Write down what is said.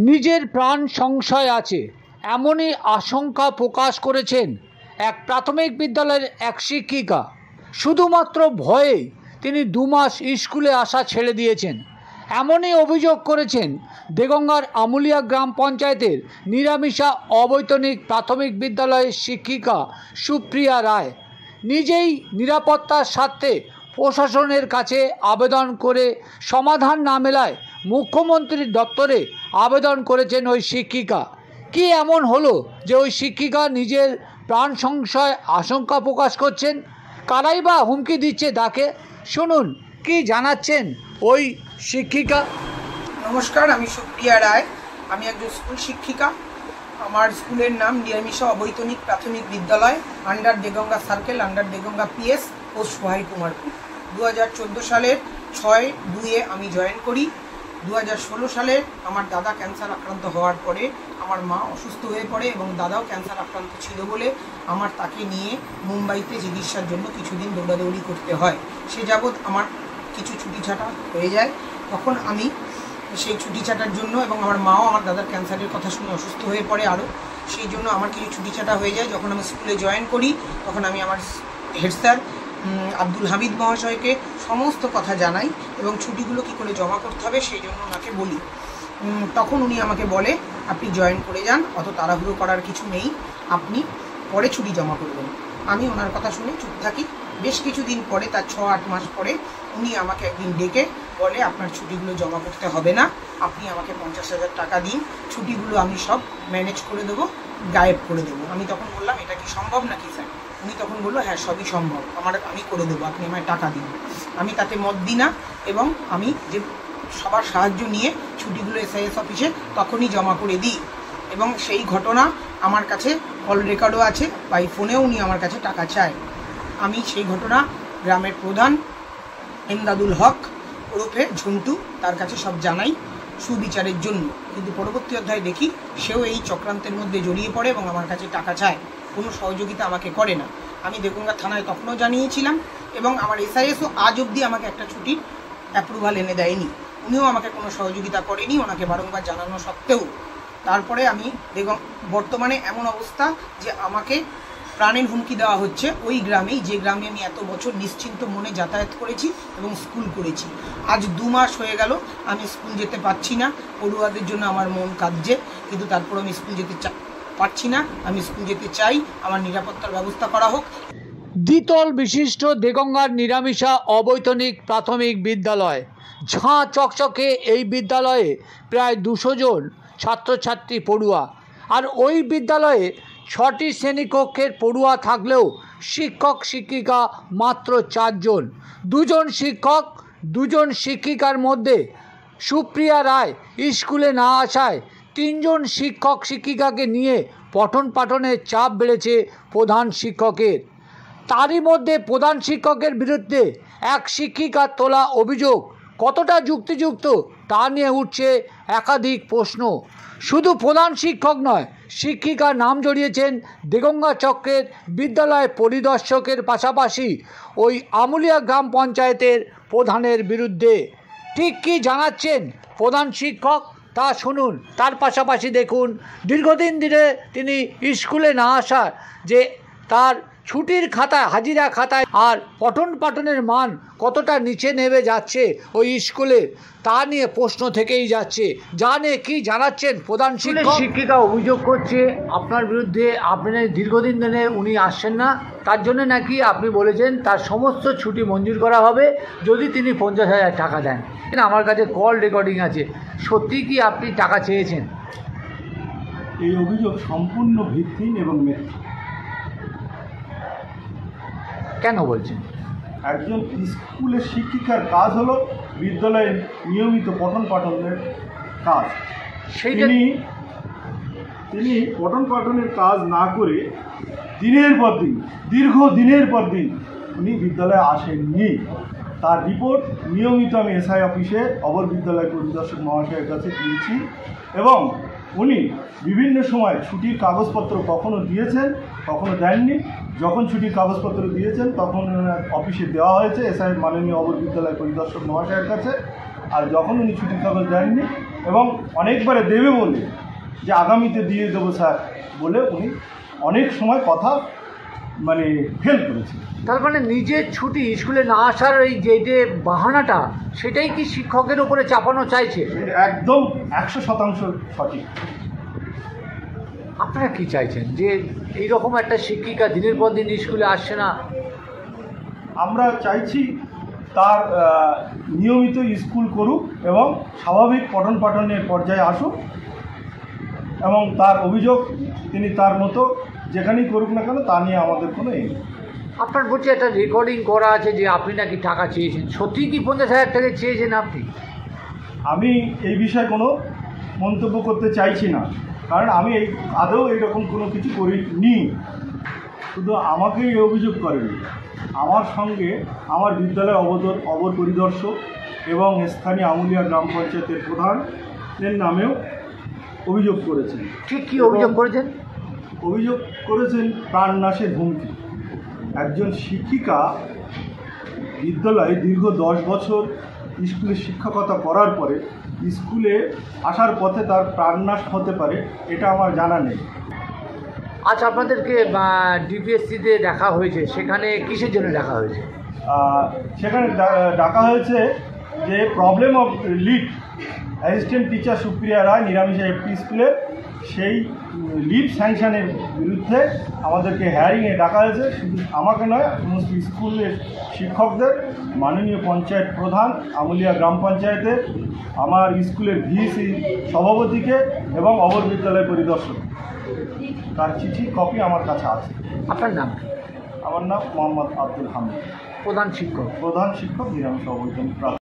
নিজের প্রাণ সংশয় আছে এমনই আশঙ্কা প্রকাশ করেছেন এক প্রাথমিক বিদ্যালয়ের এক শিক্ষিকা। শুধুমাত্র ভয়ে তিনি 2 মাস স্কুলে আসা ছেড়ে দিয়েছেন এমনই অভিযোগ করেছেন দেগঙ্গার আমুলিয়া গ্রাম পঞ্চায়েতের নিরামিষা অবৈতনিক প্রাথমিক বিদ্যালয়ের শিক্ষিকা সুপ্রিয়া রায়। নিজেই নিরাপত্তার স্বার্থে প্রশাসনের কাছে আবেদন করে সমাধান না মেলায় মুখ্যমন্ত্রীর দপ্তরে আবেদন করেছেন ওই শিক্ষিকা। কি এমন হলো যে ওই শিক্ষিকা নিজের প্রাণ সংশয় আশঙ্কা প্রকাশ করছেন? কারাই বা হুমকি দিচ্ছে তাকে? শুনুন কি জানাচ্ছেন ওই শিক্ষিকা। নমস্কার, আমি সুপ্রিয়া রায়। আমি একজন স্কুল শিক্ষিকা। আমার স্কুলের নাম নিরামিষা অবৈতনিক প্রাথমিক বিদ্যালয়, under Deganga circle, under Deganga PS, post Sohai Kumarpur. 2014 সালের 6/2 আমি জয়েন করি। 2016 সালে আমার দাদা ক্যান্সার আক্রান্ত হওয়ার পরে আমার মা অসুস্থ হয়ে পড়ে এবং দাদাও ক্যান্সার আক্রান্ত ছিল বলে আমার তাকে নিয়ে মুম্বাইতে চিকিৎসার জন্য কিছুদিন দৌড়াদৌড়ি করতে হয়। সে যাবৎ আমার কিছু ছুটিছাটা হয়ে যায়। তখন আমি সেই ছুটিছাটার জন্য এবং আমার মাও আমার দাদার ক্যান্সারের কথা শুনে অসুস্থ হয়ে পড়ে আরও, সেই জন্য আমার কিছু ছুটিছাটা হয়ে যায়। যখন আমি স্কুলে জয়েন করি তখন আমি আমার হেড স্যার আব্দুল হামিদ মহাশয়কে সমস্ত কথা জানাই এবং ছুটিগুলো কী করে জমা করতে হবে সেই জন্য ওনাকে বলি। তখন উনি আমাকে বলে, আপনি জয়েন করে যান, অত তাড়াহুড়ো করার কিছু নেই, আপনি পরে ছুটি জমা করবেন। আমি ওনার কথা শুনে চুপ থাকি। বেশ কিছুদিন পরে, তার 6-8 মাস পরে, উনি আমাকে একদিন ডেকে বলে, আপনার ছুটিগুলো জমা করতে হবে না, আপনি আমাকে 50,000 টাকা দিন, ছুটিগুলো আমি সব ম্যানেজ করে দেবো, গায়েব করে দেবো। আমি তখন বললাম, এটা কি সম্ভব নাকি স্যার? উনি তখন বললো, হ্যাঁ সবই সম্ভব, আমি করে দেবো, আপনি আমায় টাকা দিন। আমি তাতে মত দিই না এবং আমি যে সবার সাহায্য নিয়ে ছুটিগুলো SIS অফিসে তখনই জমা করে দিই এবং সেই ঘটনা আমার কাছে কল রেকর্ডও আছে, বাই ফোনেও উনি আমার কাছে টাকা চায়। আমি সেই ঘটনা গ্রামের প্রধান এমদাদুল হক ওরফে ঝন্টু, তার কাছে সব জানাই সুবিচারের জন্য। কিন্তু পরবর্তী অধ্যায়ে দেখি সেও এই চক্রান্তের মধ্যে জড়িয়ে পড়ে এবং আমার কাছে টাকা চায়, কোনো সহযোগিতা আমাকে করে না। আমি দেগঙ্গা থানায় তখনও জানিয়েছিলাম এবং আমার SISও আজ অবধি আমাকে একটা ছুটির অ্যাপ্রুভাল এনে দেয়নি। উনিও আমাকে কোনো সহযোগিতা করেনি, ওনাকে বারংবার জানানো সত্ত্বেও। তারপরে আমি বর্তমানে এমন অবস্থা যে আমাকে প্রাণের হুমকি দেওয়া হচ্ছে ওই গ্রামেই, যে গ্রামে আমি এত বছর নিশ্চিন্ত মনে যাতায়াত করেছি এবং স্কুল করেছি। আজ 2 মাস হয়ে গেল আমি স্কুল যেতে পারছি না। পড়ুয়াদের জন্য আমার মন কাঁদছে, কিন্তু তারপর আমি স্কুল যেতে পারছি না। আমি স্কুল যেতে চাই, আমার নিরাপত্তার ব্যবস্থা করা হোক। দ্বিতল বিশিষ্ট দেগঙ্গার নিরামিষা অবৈতনিক প্রাথমিক বিদ্যালয়, ঝাঁ চকচকে এই বিদ্যালয়ে প্রায় 200 জন ছাত্রছাত্রী পড়ুয়া। আর ওই বিদ্যালয়ে 6টি শ্রেণীকক্ষের পড়ুয়া থাকলেও শিক্ষক শিক্ষিকা মাত্র 4 জন। 2 জন শিক্ষক 2 জন শিক্ষিকার মধ্যে সুপ্রিয়া রায় স্কুলে না আসায় 3 জন শিক্ষক শিক্ষিকাকে নিয়ে পঠন পাঠনের চাপ বেড়েছে প্রধান শিক্ষকের। তারই মধ্যে প্রধান শিক্ষকের বিরুদ্ধে এক শিক্ষিকার তোলা অভিযোগ কতটা যুক্তিযুক্ত তা নিয়ে উঠছে একাধিক প্রশ্ন। শুধু প্রধান শিক্ষক নয়, শিক্ষিকার নাম জড়িয়েছেন দেগঙ্গা চক্রের বিদ্যালয় পরিদর্শকের পাশাপাশি ওই আমুলিয়া গ্রাম পঞ্চায়েতের প্রধানের বিরুদ্ধে। ঠিক কী জানাচ্ছেন প্রধান শিক্ষক তা শুনুন। তার পাশাপাশি দেখুন দীর্ঘদিন ধরে তিনি স্কুলে না আসা, যে তার ছুটির খাতায়, হাজিরা খাতায় আর পঠন পাঠনের মান কতটা নিচে নেমে যাচ্ছে ওই স্কুলে, তা নিয়ে প্রশ্ন থেকেই যাচ্ছে। যা নিয়ে কী জানাচ্ছেন প্রধান শিক্ষক। শিক্ষিকা অভিযোগ করছে আপনার বিরুদ্ধে, আপনি দীর্ঘদিন ধরে উনি আসছেন না, তার জন্য নাকি আপনি বলেছেন তার সমস্ত ছুটি মঞ্জুর করা হবে যদি তিনি 50,000 টাকা দেন। আমার কাছে কল রেকর্ডিং আছে। সত্যি কি আপনি টাকা চেয়েছেন? এই অভিযোগ সম্পূর্ণ ভিত্তিহীন এবং মিথ্যা। কেন বলছেন? একজন স্কুলের শিক্ষিকার কাজ হলো বিদ্যালয়ের নিয়মিত পঠন পাঠনের কাজ। তিনি পঠন পাঠনের কাজ না করে দিনের পর দিন, দীর্ঘ দিনের পর দিন উনি বিদ্যালয়ে আসেননি। তার রিপোর্ট নিয়মিত আমি SI অফিসে অপর বিদ্যালয় পরিদর্শক মহাশয়ের কাছে দিয়েছি এবং উনি বিভিন্ন সময় ছুটির কাগজপত্র কখনো দিয়েছেন, কখনো দেননি। যখন ছুটির কাগজপত্র দিয়েছেন তখন অফিসে দেওয়া হয়েছে SI মাননীয় অপর বিদ্যালয় পরিদর্শক মহাশয়ের কাছে। আর যখন উনি ছুটির কাগজ দেননি এবং অনেকবারে দেবে বলে যে আগামীতে দিয়ে দেবো স্যার বলে উনি অনেক সময় কথা মানে ফেল করেছে। তার মানে নিজের ছুটি স্কুলে না আসার এই যে বাহানাটা, সেটাই কি শিক্ষকের উপরে চাপানো চাইছে? একদম 100% সঠিক। আপনারা কি চাইছেন যে এইরকম একটা শিক্ষিকা দিনের পর দিন স্কুলে আসছে না? আমরা চাইছি তার নিয়মিত স্কুল করুক এবং স্বাভাবিক পঠন পাঠনের পর্যায়ে আসুক এবং তার অভিযোগ তিনি তার মতো যেখানেই করুক না কেন তা নিয়ে আমাদের কোনো এই নেই। আপনার বলছে একটা রেকর্ডিং করা আছে যে আপনি নাকি টাকা চেয়েছেন, সত্যি কি 50,000 টাকা চেয়েছেন আপনি? আমি এই বিষয়ে কোনো মন্তব্য করতে চাইছি না, কারণ আমি আদৌ এইরকম কোনো কিছু করিনি। শুধু আমাকেই এই অভিযোগ করেনি, আমার সঙ্গে আমার বিদ্যালয় অবর পরিদর্শক এবং স্থানীয় আমুলিয়া গ্রাম পঞ্চায়েতের প্রধানের নামেও অভিযোগ করেছেন। ঠিক কি অভিযোগ করেছেন? অভিযোগ করেছেন প্রাণনাশের হুমকি। একজন শিক্ষিকা বিদ্যালয়ে দীর্ঘ 10 বছর স্কুলে শিক্ষকতা করার পরে স্কুলে আসার পথে তার প্রাণনাশ হতে পারে, এটা আমার জানা নেই। আচ্ছা, আপনাদেরকে ডিপিএসসিতে দেখা হয়েছে, সেখানে কিসের জন্য দেখা হয়েছে? সেখানে ডাকা হয়েছে যে problem of leave assistant teacher Supriya Roy Niramisha FP স্কুলের সেই লিভ স্যাংশনের বিরুদ্ধে আমাদেরকে হেয়ারিংয়ে ডাকা হয়েছে। শুধু আমাকে নয়, সমস্ত স্কুলের শিক্ষকদের, মাননীয় পঞ্চায়েত প্রধান আমুলিয়া গ্রাম পঞ্চায়েতের, আমার স্কুলের ভিসি সভাপতিকে এবং অবর বিদ্যালয় পরিদর্শক, তার চিঠি কপি আমার কাছে আছে। আপনার নাম? আমার নাম মোহাম্মদ আব্দুল হামিদ, প্রধান শিক্ষক নিরামিষা অবৈতনিক।